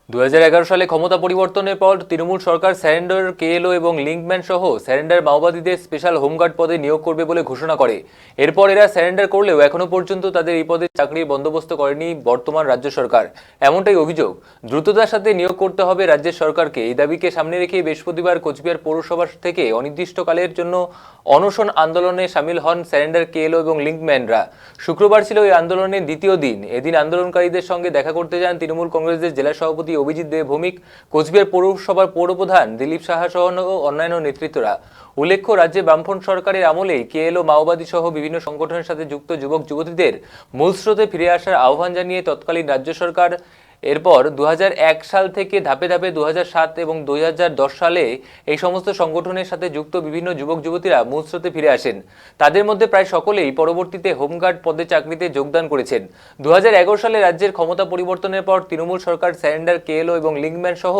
2011 সালে ক্ষমতা পরিবর্তনের পর তৃণমূল সরকার স্যারেন্ডার কেএলও এবং লিঙ্কম্যান সহ স্যারেন্ডার মাওবাদীদের স্পেশাল হোমগার্ড পদে নিয়োগ করবে বলে ঘোষণা করে। এরপর এরা স্যারেন্ডার করলেও এখনো পর্যন্ত তাদের এই পদে চাকরির বন্দোবস্ত করেনি বর্তমান রাজ্য সরকার, এমনটাই অভিযোগ। দ্রুততার সাথে নিয়োগ করতে হবে রাজ্যের সরকারকে। এই দাবিকে সামনে রেখে বৃহস্পতিবার কোচবিহার পৌরসভা থেকে অনির্দিষ্টকালের জন্য অনশন আন্দোলনে সামিল হন স্যারেন্ডার কেএলও এবং লিঙ্কম্যানরা। শুক্রবার ছিল এই আন্দোলনের দ্বিতীয় দিন। এদিন আন্দোলনকারীদের সঙ্গে দেখা করতে যান তৃণমূল কংগ্রেসের জেলা সভাপতি অভিজিৎ দে ভৌমিক, কোচবিহার পৌরসভার পৌরপ্রধান দিলীপ সাহা সহ অন্যান্য নেতৃত্বরা। উল্লেখ্য, রাজ্যে বামফ্রন্ট সরকারের আমলেই কেএলও মাওবাদী সহ বিভিন্ন সংগঠনের সাথে যুক্ত যুবক যুবতীদের মূল স্রোতে ফিরে আসার আহ্বান জানিয়ে তৎকালীন রাজ্য সরকার এরপর 2001 সাল থেকে ধাপে ধাপে 2007 এবং 2010 সালে এই সমস্ত সংগঠনের সাথে যুক্ত বিভিন্ন যুবক যুবতীরা মূল স্রোতে ফিরে আসেন। তাদের মধ্যে প্রায় সকলেই পরবর্তীতে হোমগার্ড পদে চাকরিতে যোগদান করেছেন। 2011 সালে রাজ্যের ক্ষমতা পরিবর্তনের পর তৃণমূল সরকার স্যারেন্ডার কেএলও এবং লিঙ্কম্যান সহ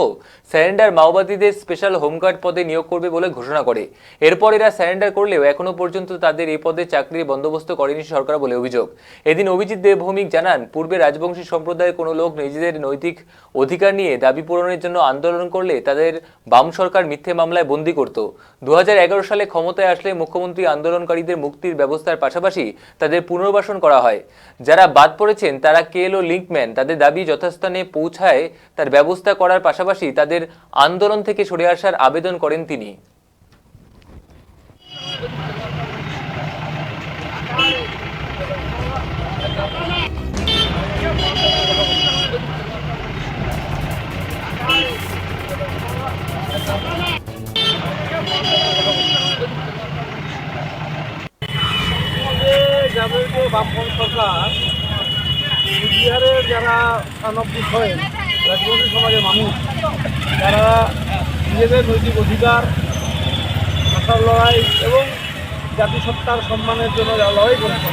স্যারেন্ডার মাওবাদীদের স্পেশাল হোমগার্ড পদে নিয়োগ করবে বলে ঘোষণা করে। এরপর এরা স্যারেন্ডার করলেও এখনো পর্যন্ত তাদের এই পদে চাকরির বন্দোবস্ত করেনি সরকার বলে অভিযোগ। এদিন অভিজিৎ দে ভৌমিক জানান, পূর্বে রাজবংশী সম্প্রদায়ের কোনো লোক নিজেদের নৈতিক অধিকার নিয়ে দাবি পূরণের জন্য আন্দোলন করলে তাদের বাম সরকার মিথ্যে মামলায় বন্দী করত। 2011 সালে ক্ষমতায় আসলে মুখ্যমন্ত্রী আন্দোলনকারীদের মুক্তির ব্যবস্থার পাশাপাশি তাদের পুনর্বাসন করা হয়। যারা বাদ পড়েছেন তারা কেএলও লিঙ্কম্যান, তাদের দাবি যথাস্থানে পৌঁছায় তার ব্যবস্থা করার পাশাপাশি তাদের আন্দোলন থেকে সরে আসার আবেদন করেন তিনি। যাদেরকে বামপন্থী সরকার কুচবিহারের যারা সানব্বিশ হয়ে রাজবংশী সমাজের মানুষ, যারা নিজেদের নৈতিক অধিকার, ভাষার লড়াই এবং জাতিসত্তার সম্মানের জন্য যারা লড়াই করেছে,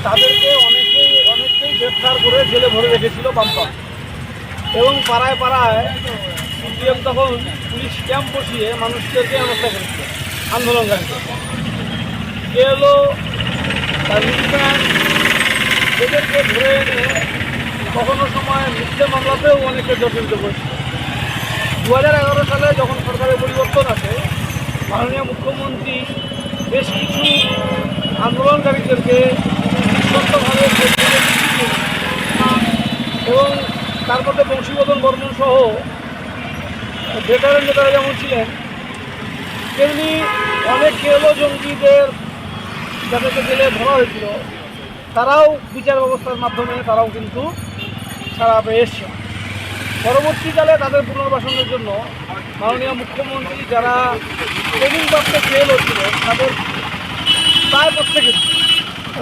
তাদেরকে অনেককেই গ্রেফতার করে জেলে ভরে রেখেছিল বামপন্থ। এবং পাড়ায় পাড়ায় সিপিএম তখন পুলিশ ক্যাম্প বসিয়ে মানুষদেরকে অবস্থা করেছে আন্দোলনকারীকে। কেএলও লিঙ্কম্যান এদেরকে ধরে এনে কখনো সময় মিথ্যে মামলাতেও অনেকে জর্জরিত করেছে। 2011 সালে যখন সরকারের পরিবর্তন আসে, মাননীয় মুখ্যমন্ত্রী বেশ কিছু আন্দোলনকারীদেরকে সত্যভাবে এবং তার মধ্যে বংশীবদন বর্মন সহ ভেটারেন নেতারা যেমন ছিলেন, তেমনি অনেক কেএলও জঙ্গিদের যাদেরকে জেলে ধরা হয়েছিল তারাও বিচার ব্যবস্থার মাধ্যমে তারাও কিন্তু ছাড়া পেয়ে এসছে। পরবর্তীকালে তাদের পুনর্বাসনের জন্য মাননীয় মুখ্যমন্ত্রী যারা ট্রেনিংপ্রাপ্ত কেএলও ছিল তাদের প্রায় প্রত্যেকে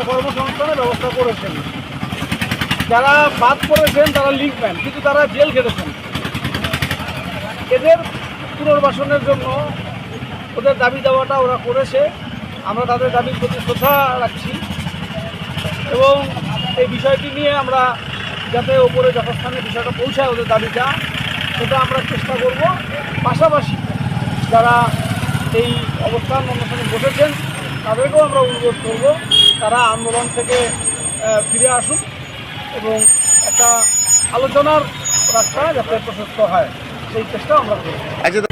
কর্মসংস্থানের ব্যবস্থা করেছেন। যারা বাদ পড়েছেন তারা লিঙ্কম্যান, কিন্তু তারা জেল খেটেছেন। এদের পুনর্বাসনের জন্য ওদের দাবি দেওয়াটা ওরা করেছে। আমরা তাদের দাবির প্রতি শ্রদ্ধা রাখছি এবং এই বিষয়টি নিয়ে আমরা যাতে ওপরে যথাস্থানে বিষয়টা পৌঁছায় ওদের দাবিটা, সেটা আমরা চেষ্টা করব। পাশাপাশি যারা এই অবস্থান অনশনে বসেছেন তাদেরকেও আমরা অনুরোধ করব তারা আন্দোলন থেকে ফিরে আসুন এবং একটা আলোচনার রাস্তা যাতে প্রশস্ত হয় সেই চেষ্টা আমরা করব।